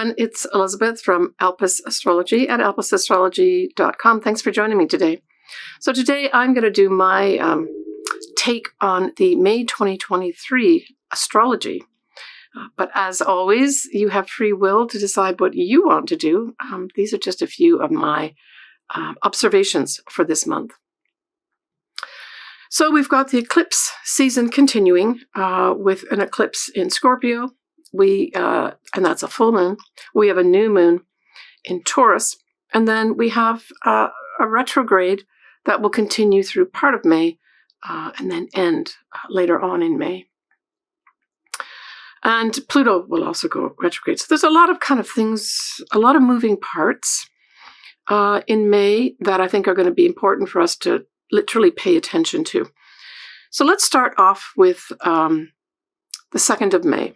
everyone. It's Elizabeth from Alpes Astrology at alpesastrology.com. Thanks for joining me today. So today I'm going to do my take on the May 2023 astrology. But as always, you have free will to decide what you want to do. These are just a few of my observations for this month. So we've got the eclipse season continuing with an eclipse in Scorpio. And that's a full moon. We have a new moon in Taurus. And then we have a retrograde that will continue through part of May and then end later on in May. And Pluto will also go retrograde. So there's a lot of kind of things, a lot of moving parts in May that I think are going to be important for us to literally pay attention to. So let's start off with the 2nd of May.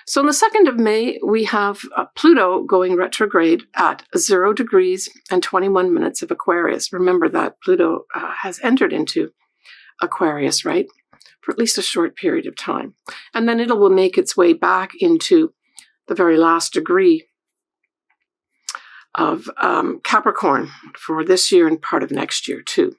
So on the 2nd of May, we have Pluto going retrograde at 0 degrees and 21 minutes of Aquarius. Remember that Pluto has entered into Aquarius, right? For at least a short period of time. And then it will make its way back into the very last degree of Capricorn for this year and part of next year too.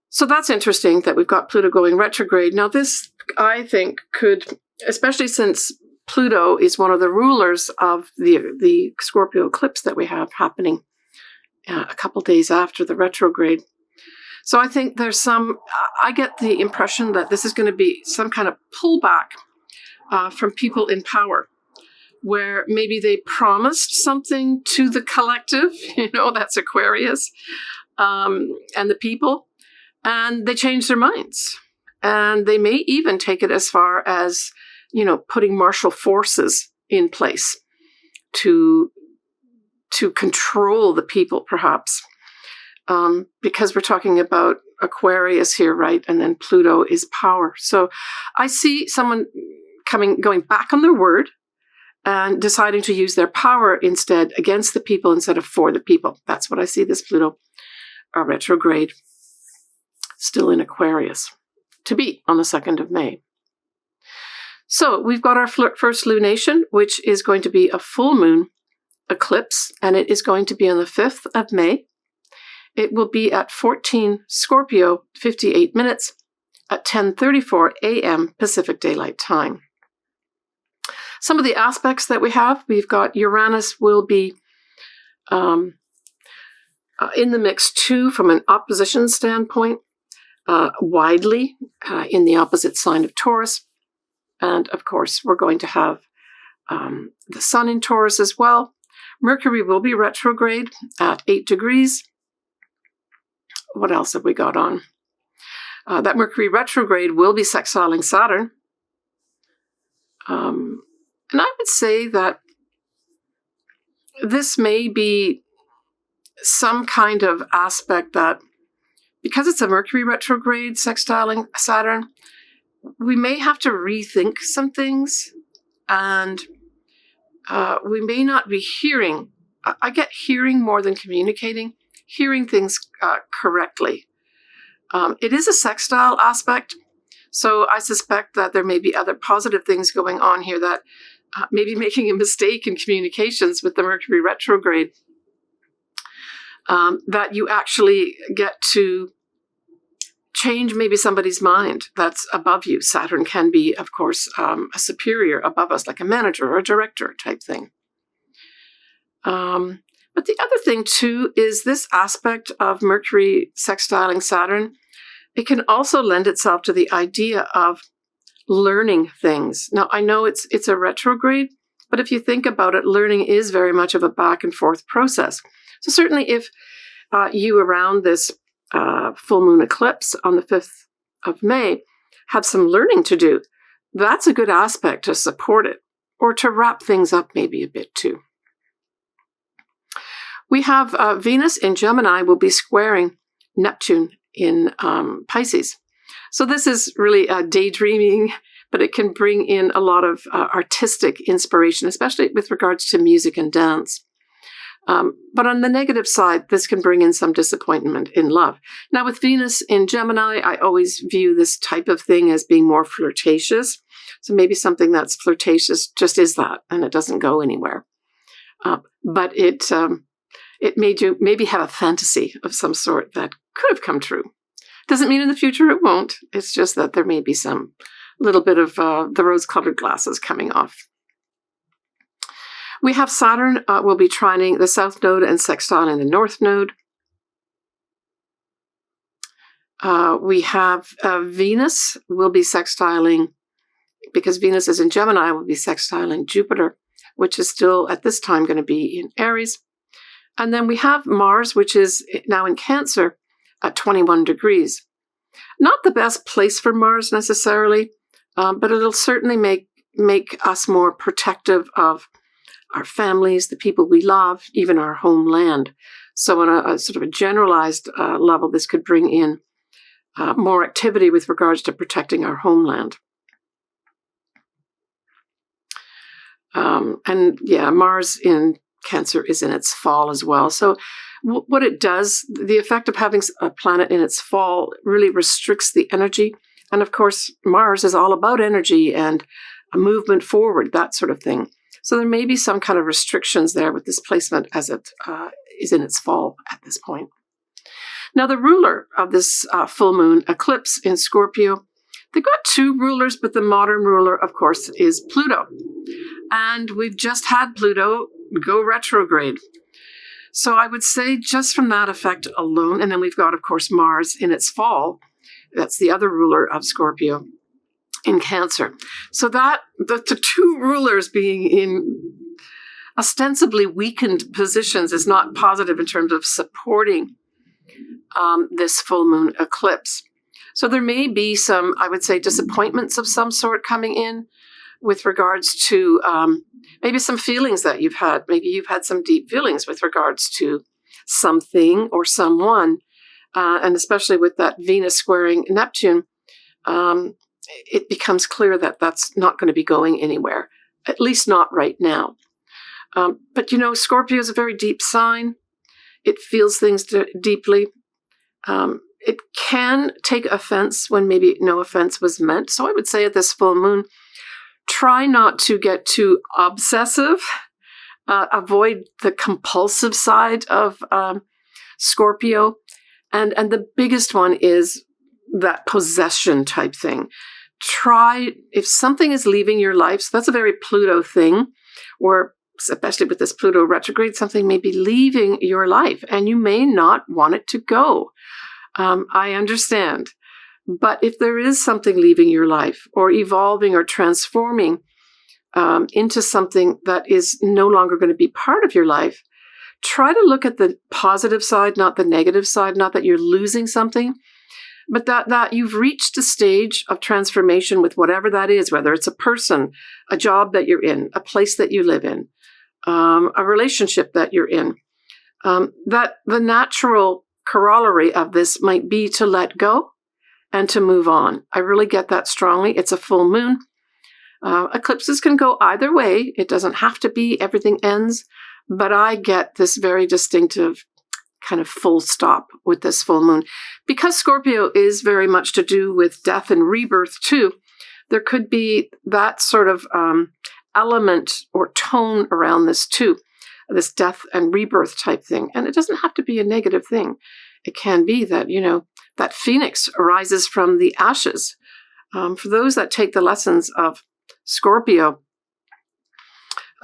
So that's interesting that we've got Pluto going retrograde. Now this, I think, could, especially since Pluto is one of the rulers of the Scorpio eclipse that we have happening a couple days after the retrograde. So I think I get the impression that this is going to be some kind of pullback from people in power, where maybe they promised something to the collective, that's Aquarius, and the people, and they changed their minds. And they may even take it as far as, putting martial forces in place to control the people, perhaps. Because we're talking about Aquarius here, right? And then Pluto is power. So I see someone going back on their word and deciding to use their power instead against the people instead of for the people. That's what I see this Pluto retrograde still in Aquarius to be on the 2nd of May. So we've got our first lunation, which is going to be a full moon eclipse, and it is going to be on the 5th of May. It will be at 14 Scorpio, 58 minutes at 10:34 a.m. Pacific Daylight Time. Some of the aspects that we've got Uranus will be in the mix too from an opposition standpoint, widely in the opposite sign of Taurus. And of course, we're going to have the Sun in Taurus as well. Mercury will be retrograde at 8 degrees. What else have we got on? That Mercury retrograde will be sextiling Saturn. And I would say that this may be some kind of aspect that, because it's a Mercury retrograde sextiling Saturn, we may have to rethink some things, and we may not be hearing. I get hearing more than communicating. Hearing things correctly. It is a sextile aspect, so I suspect that there may be other positive things going on here that maybe making a mistake in communications with the Mercury retrograde, that you actually get to change maybe somebody's mind that's above you. Saturn can be, of course, a superior above us, like a manager or a director type thing. But the other thing, too, is this aspect of Mercury sextiling Saturn. It can also lend itself to the idea of learning things. Now, I know it's a retrograde, but if you think about it, learning is very much of a back and forth process. So certainly if you around this full moon eclipse on the 5th of May have some learning to do, that's a good aspect to support it or to wrap things up maybe a bit too. We have Venus in Gemini will be squaring Neptune in Pisces. So this is really daydreaming, but it can bring in a lot of artistic inspiration, especially with regards to music and dance. But on the negative side, this can bring in some disappointment in love. Now, with Venus in Gemini, I always view this type of thing as being more flirtatious. So maybe something that's flirtatious just is that, and it doesn't go anywhere. But it made you maybe have a fantasy of some sort that could have come true. Doesn't mean in the future it won't. It's just that there may be some little bit of the rose-colored glasses coming off. We have Saturn will be trining the South Node and sextiling the North Node. We have Venus will be sextiling, because Venus is in Gemini, will be sextiling Jupiter, which is still at this time going to be in Aries. And then we have Mars, which is now in Cancer at 21 degrees. Not the best place for Mars necessarily, but it'll certainly make us more protective of our families, the people we love, even our homeland. So on a sort of a generalized level, this could bring in more activity with regards to protecting our homeland. And yeah, Mars in Cancer is in its fall as well. So what it does, the effect of having a planet in its fall really restricts the energy. And of course, Mars is all about energy and a movement forward, that sort of thing. So there may be some kind of restrictions there with this placement as it is in its fall at this point. Now, the ruler of this full moon eclipse in Scorpio, they've got two rulers, but the modern ruler, of course, is Pluto. And we've just had Pluto go retrograde. So I would say just from that effect alone, and then we've got, of course, Mars in its fall. That's the other ruler of Scorpio in Cancer. So that the two rulers being in ostensibly weakened positions is not positive in terms of supporting this full moon eclipse. So there may be some, I would say, disappointments of some sort coming in with regards to maybe some feelings that you've had. Maybe you've had some deep feelings with regards to something or someone. And especially with that Venus squaring Neptune, it becomes clear that that's not going to be going anywhere, at least not right now. But, you know, Scorpio is a very deep sign. It feels things deeply. It can take offense when maybe no offense was meant. So I would say at this full moon, try not to get too obsessive. Avoid the compulsive side of Scorpio. And the biggest one is that possession type thing. Try, if something is leaving your life, so that's a very Pluto thing, or especially with this Pluto retrograde, something may be leaving your life and you may not want it to go. I understand. But if there is something leaving your life or evolving or transforming into something that is no longer going to be part of your life, try to look at the positive side, not the negative side, not that you're losing something, but that you've reached a stage of transformation with whatever that is, whether it's a person, a job that you're in, a place that you live in, a relationship that you're in, that the natural corollary of this might be to let go and to move on. I really get that strongly. It's a full moon. Eclipses can go either way. It doesn't have to be everything ends, but I get this very distinctive kind of full stop with this full moon. Because Scorpio is very much to do with death and rebirth too, there could be that sort of element or tone around this too, this death and rebirth type thing. And it doesn't have to be a negative thing. It can be that, you know, that phoenix arises from the ashes. For those that take the lessons of Scorpio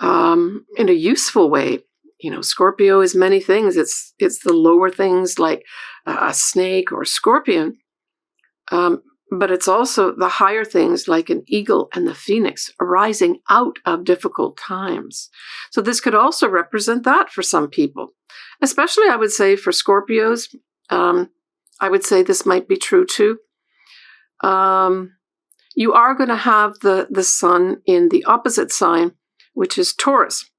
in a useful way, you know, Scorpio is many things. It's the lower things like a snake or a scorpion, but it's also the higher things like an eagle and the phoenix arising out of difficult times. So this could also represent that for some people, especially I would say for Scorpios. I would say this might be true too. You are going to have the sun in the opposite sign, which is Taurus.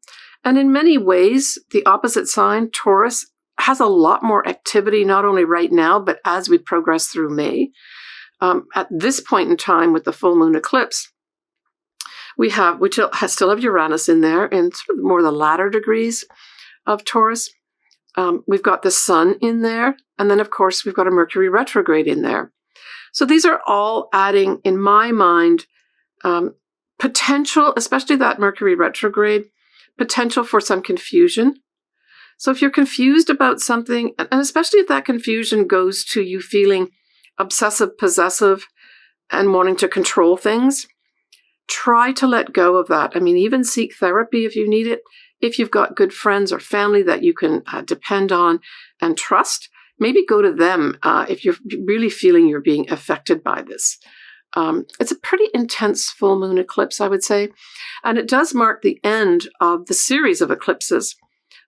And in many ways, the opposite sign, Taurus, has a lot more activity, not only right now, but as we progress through May. At this point in time with the full moon eclipse, we have, which still have Uranus in there in sort of more the latter degrees. of Taurus. We've got the Sun in there, and then, of course, we've got a Mercury retrograde in there. So these are all adding, in my mind, potential, especially that Mercury retrograde, potential for some confusion. So if you're confused about something, and especially if that confusion goes to you feeling obsessive, possessive, and wanting to control things, try to let go of that. I mean, even seek therapy if you need it. If you've got good friends or family that you can depend on and trust, maybe go to them if you're really feeling you're being affected by this. It's a pretty intense full moon eclipse, I would say. And it does mark the end of the series of eclipses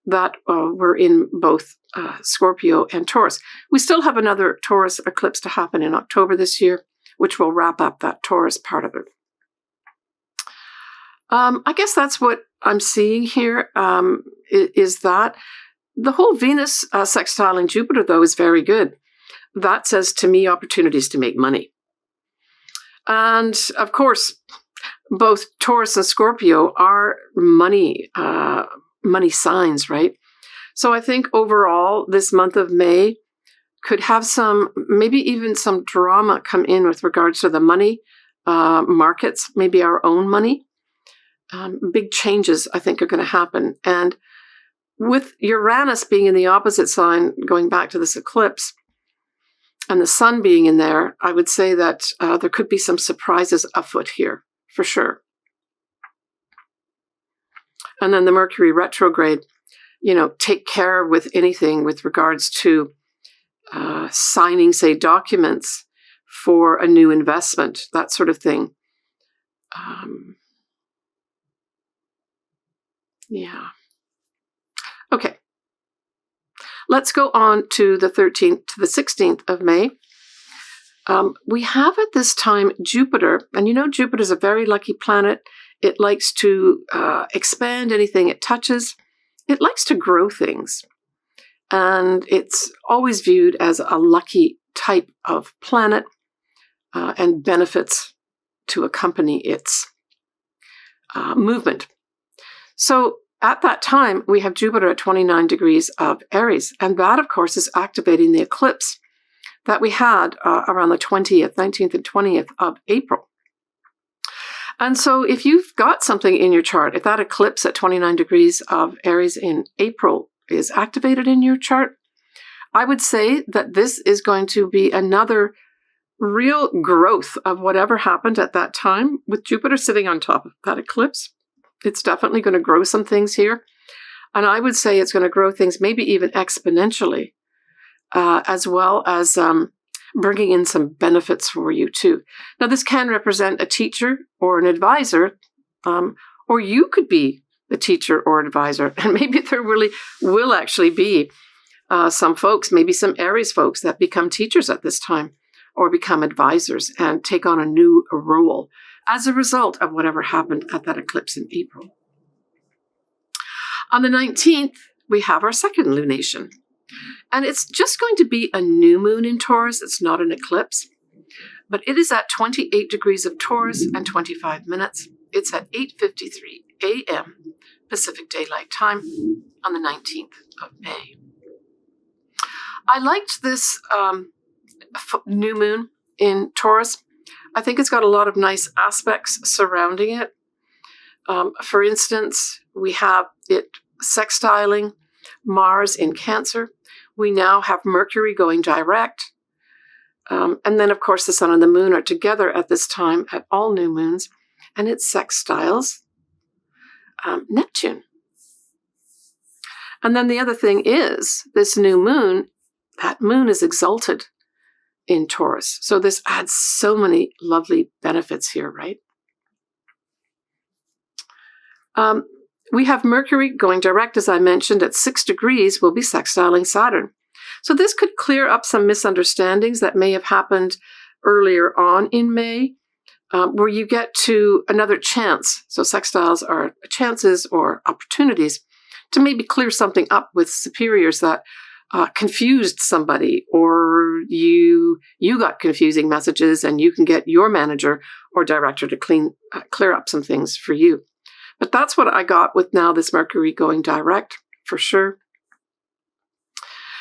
that were in both Scorpio and Taurus. We still have another Taurus eclipse to happen in October this year, which will wrap up that Taurus part of it. I guess that's what I'm seeing here, is that the whole Venus sextile in Jupiter, though, is very good. That says to me opportunities to make money. And of course, both Taurus and Scorpio are money signs, right? So I think overall, this month of May could have maybe even some drama come in with regards to the money markets, maybe our own money. Big changes, I think, are going to happen. And with Uranus being in the opposite sign, going back to this eclipse, and the Sun being in there, I would say that there could be some surprises afoot here, for sure. And then the Mercury retrograde, take care with anything with regards to signing, say, documents for a new investment, that sort of thing. Yeah. Okay. Let's go on to the 13th to the 16th of May. We have at this time Jupiter, and Jupiter's a very lucky planet. It likes to expand anything it touches. It likes to grow things. And it's always viewed as a lucky type of planet and benefits to accompany its movement. So at that time, we have Jupiter at 29 degrees of Aries, and that, of course, is activating the eclipse that we had around the 19th and 20th of April. And so if you've got something in your chart, if that eclipse at 29 degrees of Aries in April is activated in your chart, I would say that this is going to be another real growth of whatever happened at that time with Jupiter sitting on top of that eclipse. It's definitely going to grow some things here. And I would say it's going to grow things maybe even exponentially, as well as bringing in some benefits for you too. Now, this can represent a teacher or an advisor, or you could be the teacher or advisor. And maybe there really will actually be some folks, maybe some Aries folks that become teachers at this time or become advisors and take on a new role as a result of whatever happened at that eclipse in April. On the 19th, we have our second lunation. And it's just going to be a new moon in Taurus. It's not an eclipse. But it is at 28 degrees of Taurus and 25 minutes. It's at 8:53 a.m. Pacific Daylight Time on the 19th of May. I liked this new moon in Taurus. I think it's got a lot of nice aspects surrounding it. For instance, we have it sextiling Mars in Cancer. We now have Mercury going direct. And then, of course, the Sun and the Moon are together at this time at all new moons. And it sextiles Neptune. And then the other thing is, this new moon, that moon is exalted in Taurus. So this adds so many lovely benefits here, right? We have Mercury going direct, as I mentioned, at 6 degrees, will be sextiling Saturn. So this could clear up some misunderstandings that may have happened earlier on in May, where you get to another chance. So sextiles are chances or opportunities to maybe clear something up with superiors that confused somebody, or you got confusing messages, and you can get your manager or director to clear up some things for you. But that's what I got with now this Mercury going direct for sure.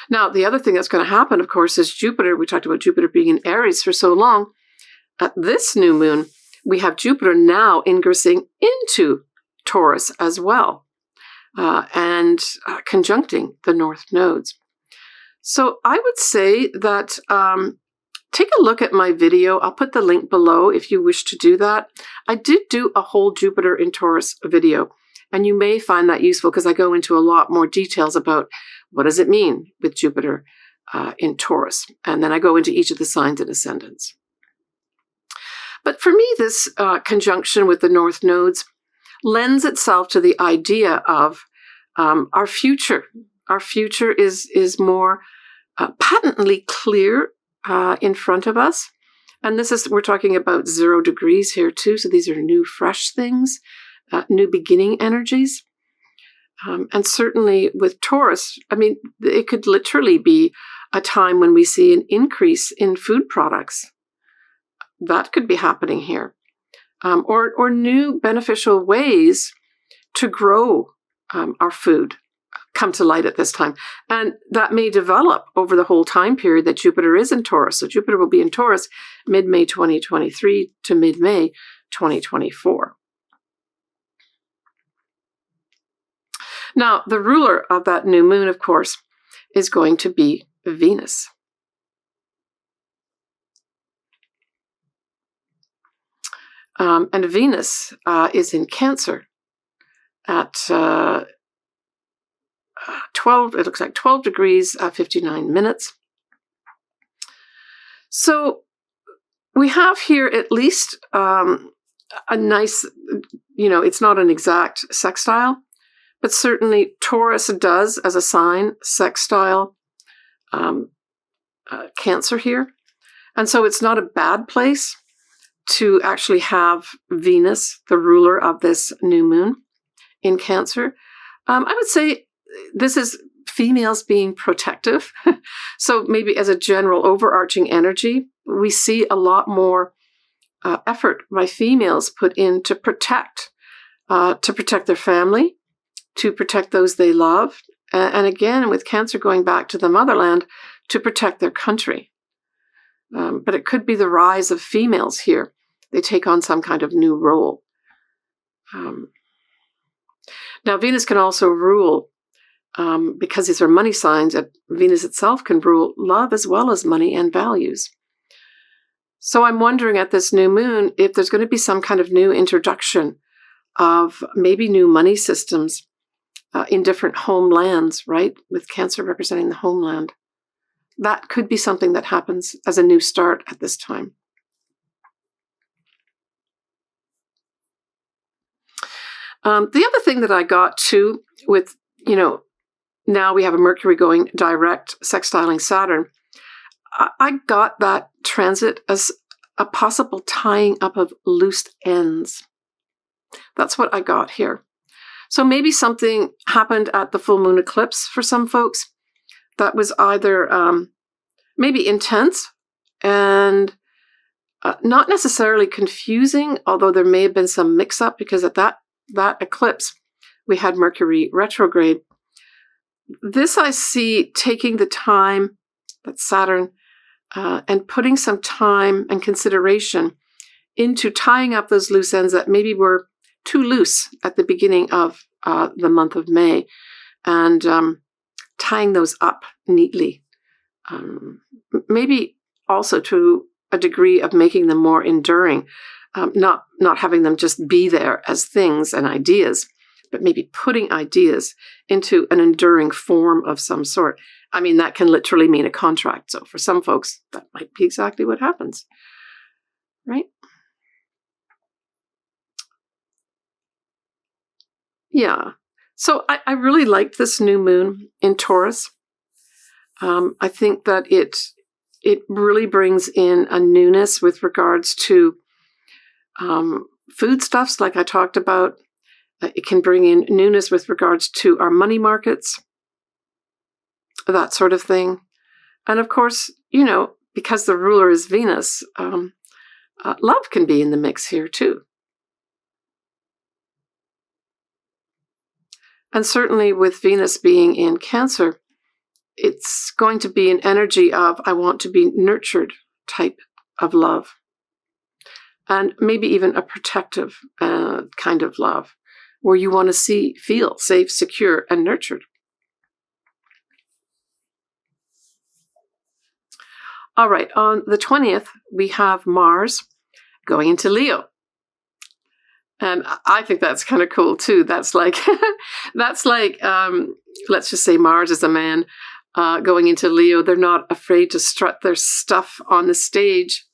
Now, the other thing that's going to happen, of course, is Jupiter. We talked about Jupiter being in Aries for so long. At this new moon, we have Jupiter now ingressing into Taurus as well, and conjuncting the north nodes. So I would say that take a look at my video. I'll put the link below if you wish to do that. I did do a whole Jupiter in Taurus video, and you may find that useful because I go into a lot more details about what does it mean with Jupiter in Taurus. And then I go into each of the signs and ascendants. But for me, this conjunction with the north nodes lends itself to the idea of our future. Our future is more patently clear in front of us. And we're talking about 0 degrees here too. So these are new, fresh things, new beginning energies. And certainly with Taurus, I mean, it could literally be a time when we see an increase in food products. That could be happening here. Or new beneficial ways to grow our food come to light at this time. And that may develop over the whole time period that Jupiter is in Taurus. So Jupiter will be in Taurus mid-May 2023 to mid-May 2024. Now, the ruler of that new moon, of course, is going to be Venus. And Venus is in Cancer at 12, it looks like 12 degrees, 59 minutes. So we have here at least a nice, it's not an exact sextile, but certainly Taurus does as a sign sextile Cancer here. And so it's not a bad place to actually have Venus, the ruler of this new moon, in Cancer. I would say this is females being protective. So maybe as a general overarching energy, we see a lot more effort by females put in to protect their family, to protect those they love, and again, with Cancer going back to the motherland, to protect their country. But it could be the rise of females here. They take on some kind of new role. Now, Venus can also rule, because these are money signs, that Venus itself can rule love as well as money and values. So I'm wondering at this new moon if there's going to be some kind of new introduction of maybe new money systems in different homelands, right? With Cancer representing the homeland. That could be something that happens as a new start at this time. The other thing that I got too with, now we have a Mercury going direct, sextiling Saturn. I got that transit as a possible tying up of loose ends. That's what I got here. So maybe something happened at the full moon eclipse for some folks that was either maybe intense and not necessarily confusing, although there may have been some mix-up because at that eclipse, we had Mercury retrograde. This I see taking the time, that's Saturn, and putting some time and consideration into tying up those loose ends that maybe were too loose at the beginning of the month of May, and tying those up neatly. Maybe also to a degree of making them more enduring, not having them just be there as things and ideas, but maybe putting ideas into an enduring form of some sort. I mean, that can literally mean a contract. So for some folks, that might be exactly what happens, right? Yeah. So I really liked this new moon in Taurus. I think that it really brings in a newness with regards to foodstuffs, like I talked about. It can bring in newness with regards to our money markets, that sort of thing. And of course, because the ruler is Venus, love can be in the mix here too. And certainly with Venus being in Cancer, it's going to be an energy of I want to be nurtured type of love. And maybe even a protective kind of love, where you want to feel safe, secure, and nurtured. All right, on the 20th, we have Mars going into Leo. And I think that's kind of cool too. That's like, let's just say Mars is a man going into Leo. They're not afraid to strut their stuff on the stage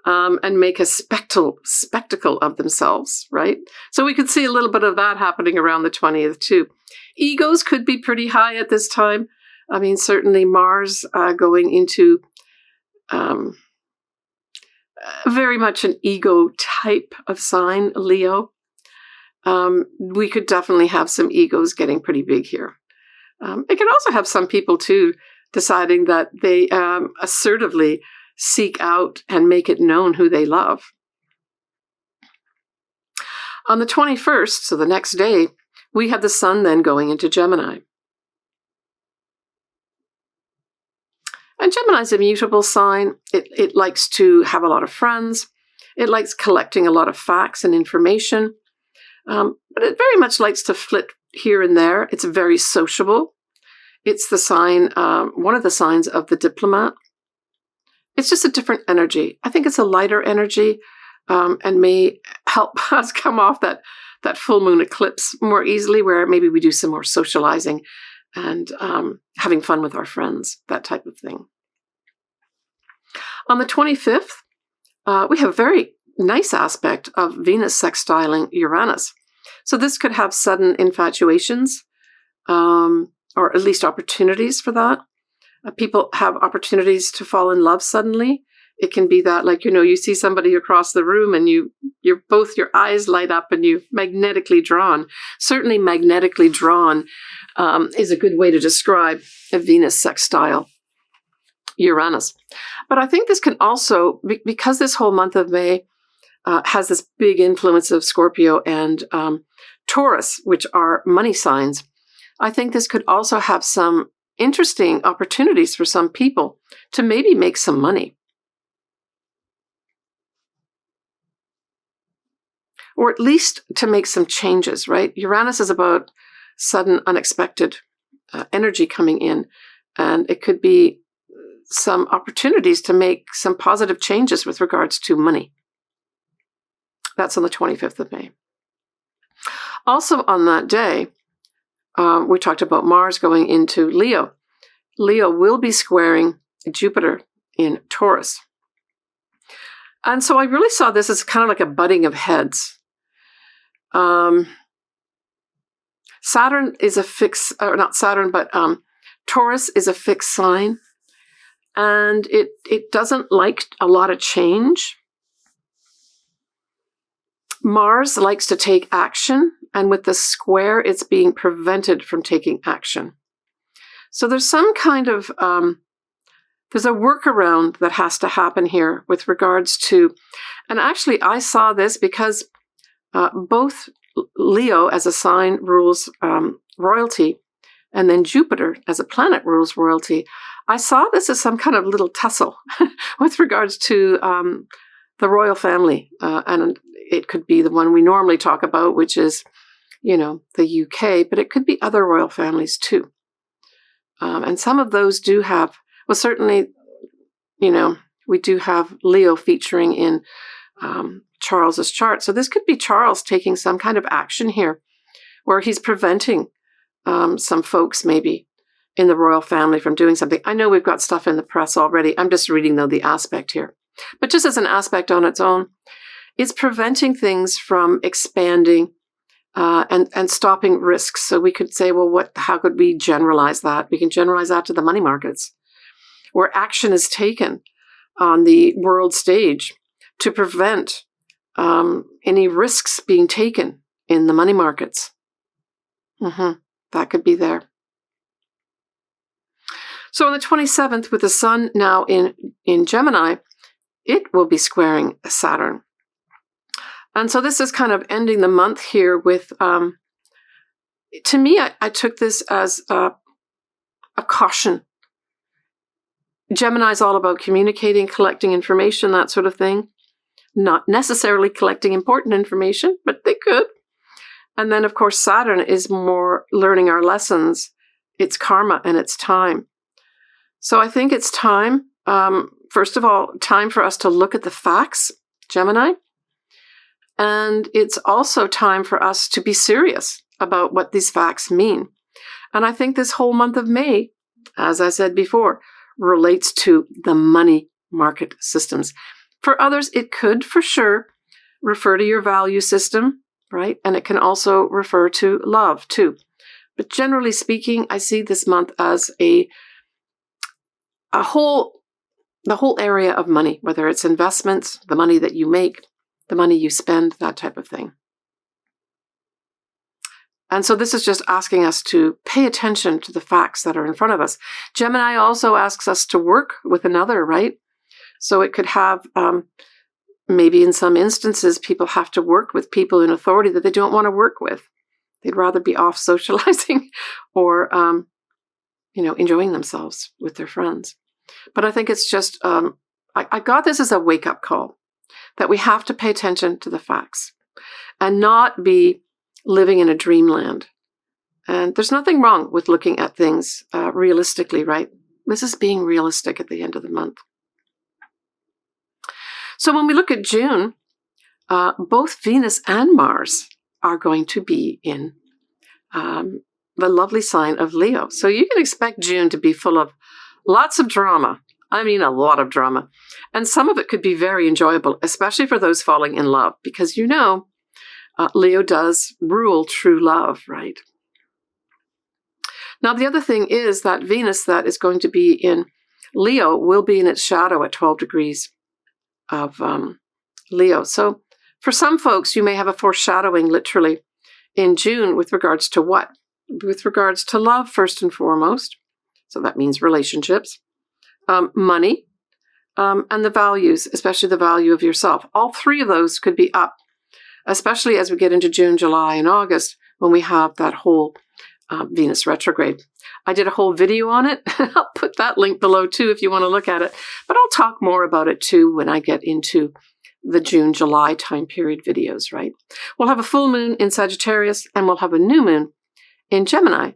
and make a spectacle of themselves, right? So we could see a little bit of that happening around the 20th too. Egos could be pretty high at this time. I mean, certainly Mars going into very much an ego type of sign, Leo. We could definitely have some egos getting pretty big here. It could also have some people too deciding that they assertively seek out and make it known who they love. On the 21st, so the next day, we have the sun then going into Gemini. And Gemini is a mutable sign. It likes to have a lot of friends. It likes collecting a lot of facts and information. But it very much likes to flit here and there. It's very sociable. It's the sign, one of the signs of the diplomat. It's just a different energy. I think it's a lighter energy and may help us come off that full moon eclipse more easily, where maybe we do some more socializing and having fun with our friends, that type of thing. On the 25th, we have a very nice aspect of Venus sextiling Uranus. So this could have sudden infatuations, or at least opportunities for that. People have opportunities to fall in love suddenly. It can be that, like, you see somebody across the room and you're both, your eyes light up and you're magnetically drawn. Certainly magnetically drawn is a good way to describe a Venus sextile Uranus. But I think this can also, because this whole month of May has this big influence of Scorpio and Taurus, which are money signs, I think this could also have some interesting opportunities for some people to maybe make some money. Or at least to make some changes, right? Uranus is about sudden, unexpected energy coming in, and it could be some opportunities to make some positive changes with regards to money. That's on the 25th of May. Also on that day, we talked about Mars going into Leo. Leo will be squaring Jupiter in Taurus. And so I really saw this as kind of like a butting of heads. Saturn is a fixed, or not Saturn, but Taurus is a fixed sign. And it doesn't like a lot of change. Mars likes to take action, and with the square, it's being prevented from taking action. So there's some kind of, there's a workaround that has to happen here with regards to, and actually I saw this because both Leo as a sign rules royalty, and then Jupiter as a planet rules royalty. I saw this as some kind of little tussle with regards to the royal family, and it could be the one we normally talk about, which is, the UK, but it could be other royal families too. And some of those do have, well, certainly, we do have Leo featuring in Charles's chart. So this could be Charles taking some kind of action here, where he's preventing some folks maybe in the royal family from doing something. I know we've got stuff in the press already. I'm just reading, though, the aspect here. But just as an aspect on its own, it's preventing things from expanding and stopping risks. So we could say, well, how could we generalize that? We can generalize that to the money markets, where action is taken on the world stage to prevent any risks being taken in the money markets. That could be there. So on the 27th, with the sun now in Gemini, it will be squaring Saturn. And so this is kind of ending the month here with to me, I took this as a caution. Gemini is all about communicating, collecting information, that sort of thing. Not necessarily collecting important information, but they could. And then, of course, Saturn is more learning our lessons. It's karma and it's time. So I think it's time, first of all, time for us to look at the facts, Gemini. And it's also time for us to be serious about what these facts mean. And I think this whole month of May, as I said before, relates to the money market systems. For others, it could for sure refer to your value system, right? And it can also refer to love too. But generally speaking, I see this month as the whole area of money, whether it's investments, the money that you make, the money you spend, that type of thing. And so this is just asking us to pay attention to the facts that are in front of us. Gemini also asks us to work with another, right? So it could have, maybe in some instances, people have to work with people in authority that they don't want to work with. They'd rather be off socializing or, enjoying themselves with their friends. But I think it's just, I got this as a wake-up call that we have to pay attention to the facts and not be living in a dreamland. And there's nothing wrong with looking at things realistically, right? This is being realistic at the end of the month. So when we look at June, both Venus and Mars are going to be in the lovely sign of Leo. So you can expect June to be full of lots of drama. I mean, a lot of drama. And some of it could be very enjoyable, especially for those falling in love, because Leo does rule true love, right? Now, the other thing is that Venus that is going to be in Leo will be in its shadow at 12 degrees of Leo. So for some folks, you may have a foreshadowing literally in June with regards to what? With regards to love, first and foremost. So that means relationships, money, and the values, especially the value of yourself. All three of those could be up, especially as we get into June, July, and August, when we have that whole Venus retrograde. I did a whole video on it. I'll put that link below too if you want to look at it. But I'll talk more about it too when I get into the June, July time period videos, right? We'll have a full moon in Sagittarius and we'll have a new moon in Gemini.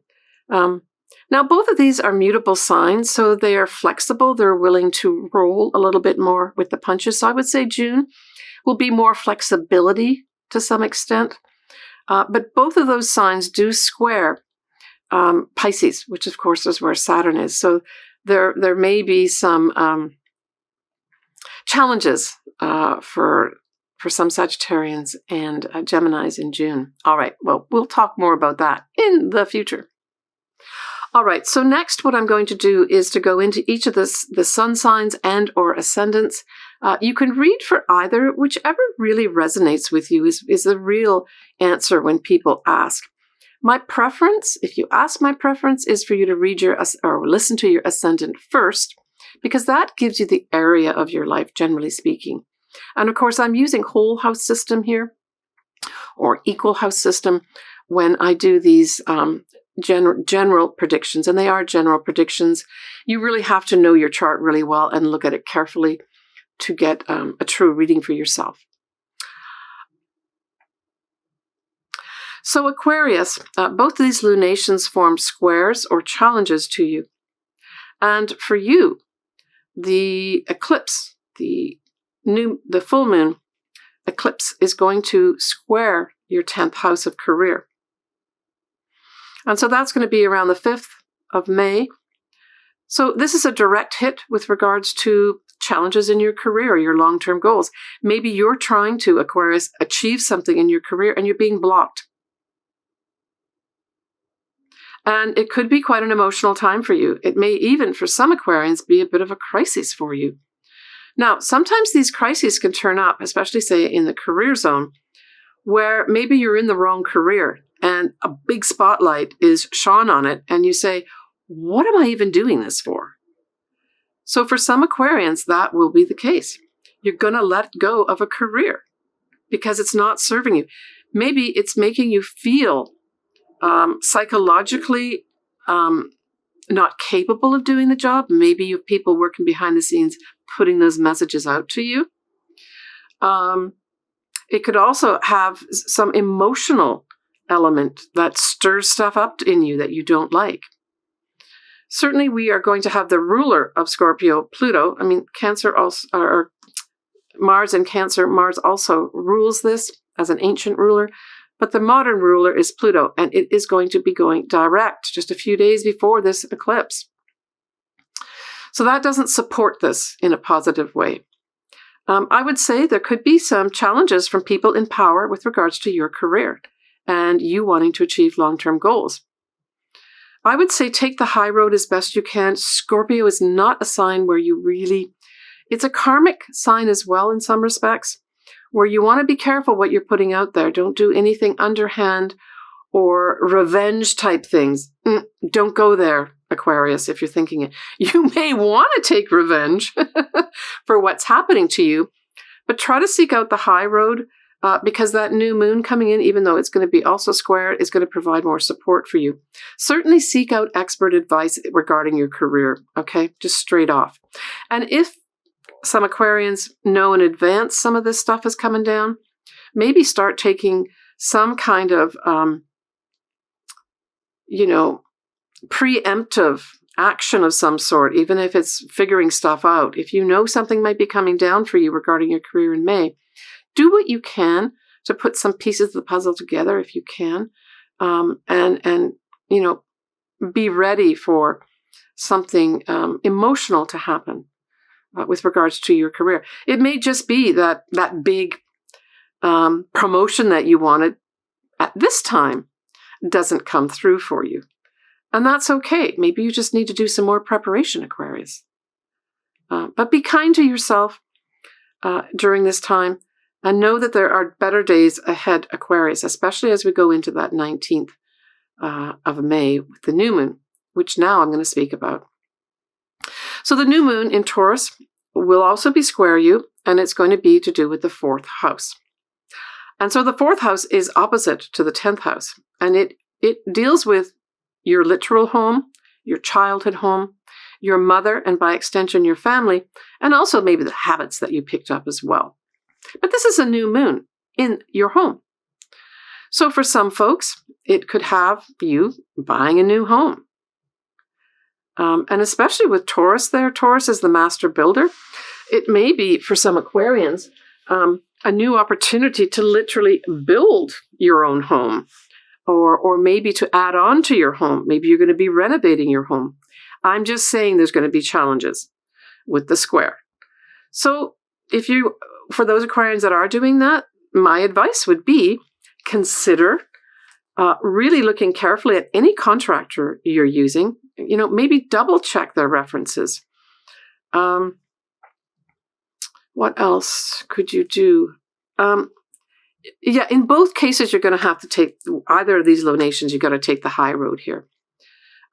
Now, both of these are mutable signs, so they are flexible. They're willing to roll a little bit more with the punches. So I would say June will be more flexibility to some extent. But both of those signs do square Pisces, which of course is where Saturn is. So there may be some challenges for some Sagittarians and Geminis in June. All right, well, we'll talk more about that in the future. All right, so next what I'm going to do is to go into each of the sun signs and or ascendants. You can read for either, whichever really resonates with you is the real answer when people ask. My preference, if you ask my preference, is for you to read or listen to your ascendant first, because that gives you the area of your life, generally speaking. And of course, I'm using whole house system here, or equal house system, when I do these general predictions, and they are general predictions. You really have to know your chart really well and look at it carefully to get a true reading for yourself. So Aquarius, both of these lunations form squares or challenges to you. And for you, the eclipse, the full moon eclipse is going to square your 10th house of career. And so that's going to be around the 5th of May. So this is a direct hit with regards to challenges in your career, your long-term goals. Maybe you're trying to, Aquarius, achieve something in your career and you're being blocked. And it could be quite an emotional time for you. It may even, for some Aquarians, be a bit of a crisis for you. Now, sometimes these crises can turn up, especially, say, in the career zone, where maybe you're in the wrong career and a big spotlight is shone on it, and you say, what am I even doing this for? So for some Aquarians, that will be the case. You're going to let go of a career because it's not serving you. Maybe it's making you feel psychologically not capable of doing the job. Maybe you have people working behind the scenes putting those messages out to you. It could also have some emotional element that stirs stuff up in you that you don't like. Certainly, we are going to have the ruler of Scorpio, Pluto. I mean, Cancer also, or Mars in Cancer. Mars also rules this as an ancient ruler, but the modern ruler is Pluto, and it is going to be going direct just a few days before this eclipse. So that doesn't support this in a positive way. I would say there could be some challenges from people in power with regards to your career and you wanting to achieve long-term goals. I would say take the high road as best you can. Scorpio is not a sign where you really, it's a karmic sign as well in some respects, where you want to be careful what you're putting out there. Don't do anything underhand or revenge type things. Don't go there, Aquarius, if you're thinking it. You may want to take revenge for what's happening to you, but try to seek out the high road because that new moon coming in, even though it's going to be also square, is going to provide more support for you. Certainly seek out expert advice regarding your career, okay? Just straight off. And if some Aquarians know in advance some of this stuff is coming down, maybe start taking some kind of, preemptive action of some sort, even if it's figuring stuff out. If you know something might be coming down for you regarding your career in May, do what you can to put some pieces of the puzzle together if you can, and be ready for something emotional to happen with regards to your career. It may just be that big promotion that you wanted at this time doesn't come through for you. And that's okay. Maybe you just need to do some more preparation, Aquarius. But be kind to yourself during this time and know that there are better days ahead, Aquarius, especially as we go into that 19th of May with the new moon, which now I'm going to speak about. So the new moon in Taurus will also be square you, and it's going to be to do with the 4th house. And so the 4th house is opposite to the 10th house, and it deals with your literal home, your childhood home, your mother, and by extension, your family, and also maybe the habits that you picked up as well. But this is a new moon in your home. So for some folks, it could have you buying a new home. And especially with Taurus there, Taurus is the master builder. It may be, for some Aquarians, a new opportunity to literally build your own home. Or maybe to add on to your home. Maybe you're going to be renovating your home. I'm just saying there's going to be challenges with the square. So for those Aquarians that are doing that, my advice would be consider really looking carefully at any contractor you're using. Maybe double check their references. What else could you do? In both cases, you're going to have to take either of these locations. You've got to take the high road here.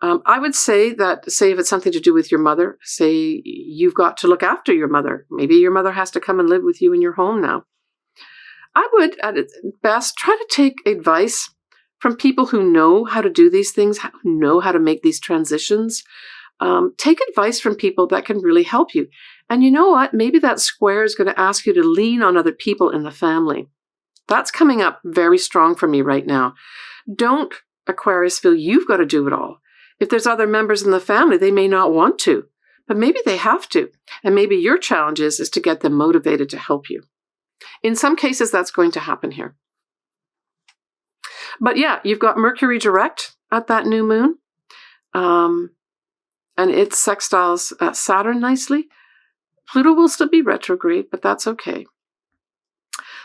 I would say if it's something to do with your mother, say you've got to look after your mother. Maybe your mother has to come and live with you in your home now. I would, at its best, try to take advice from people who know how to do these things, who know how to make these transitions. Take advice from people that can really help you. And you know what? Maybe that square is going to ask you to lean on other people in the family. That's coming up very strong for me right now. Don't, Aquarius, feel you've got to do it all. If there's other members in the family, they may not want to, but maybe they have to. And maybe your challenge is to get them motivated to help you. In some cases, that's going to happen here. But yeah, you've got Mercury direct at that new moon. And it sextiles Saturn nicely. Pluto will still be retrograde, but that's okay.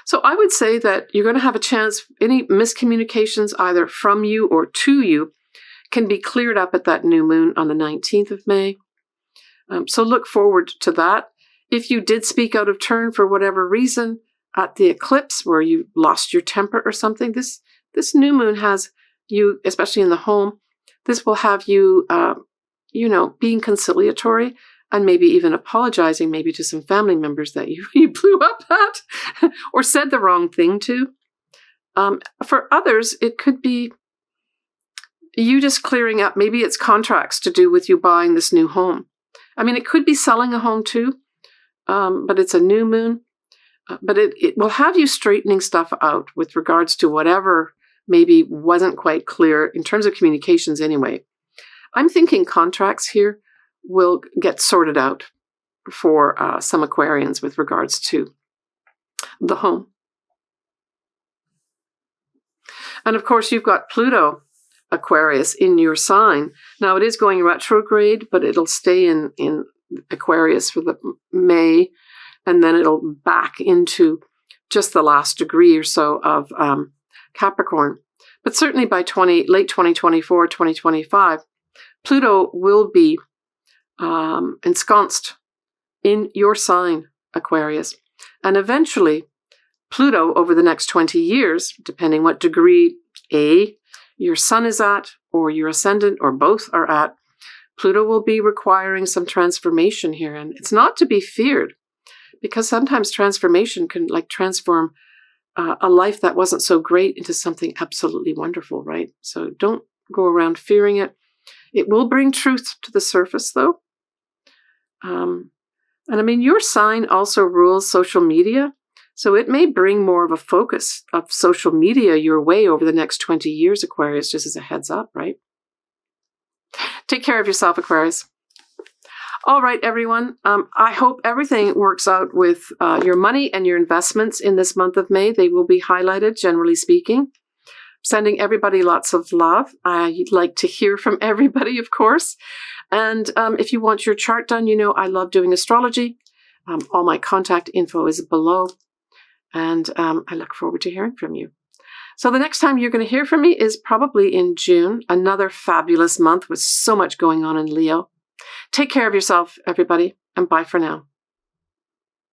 So I would say that you're going to have a chance, any miscommunications either from you or to you can be cleared up at that new moon on the 19th of May. So look forward to that. If you did speak out of turn for whatever reason at the eclipse where you lost your temper or something, this new moon has you, especially in the home, this will have you, being conciliatory and maybe even apologizing maybe to some family members that you blew up at or said the wrong thing to. For others, it could be you just clearing up. Maybe it's contracts to do with you buying this new home. I mean, it could be selling a home too, but it's a new moon. But it will have you straightening stuff out with regards to whatever maybe wasn't quite clear in terms of communications anyway. I'm thinking contracts here will get sorted out for some Aquarians with regards to the home. And of course, you've got Pluto, Aquarius, in your sign. Now, it is going retrograde, but it'll stay in Aquarius for the May, and then it'll back into just the last degree or so of Capricorn. But certainly by late 2024, 2025, Pluto will be ensconced in your sign, Aquarius. And eventually, Pluto, over the next 20 years, depending what degree your sun is at, or your ascendant, or both are at, Pluto will be requiring some transformation here. And it's not to be feared, because sometimes transformation can transform a life that wasn't so great into something absolutely wonderful, right? So don't go around fearing it. It will bring truth to the surface, though. And I mean, your sign also rules social media. So it may bring more of a focus of social media your way over the next 20 years, Aquarius, just as a heads up, right? Take care of yourself, Aquarius. All right, everyone. I hope everything works out with your money and your investments in this month of May. They will be highlighted, generally speaking. Sending everybody lots of love. I'd like to hear from everybody, of course. And if you want your chart done, you know I love doing astrology. All my contact info is below. And I look forward to hearing from you. So the next time you're going to hear from me is probably in June. Another fabulous month with so much going on in Leo. Take care of yourself, everybody, and bye for now.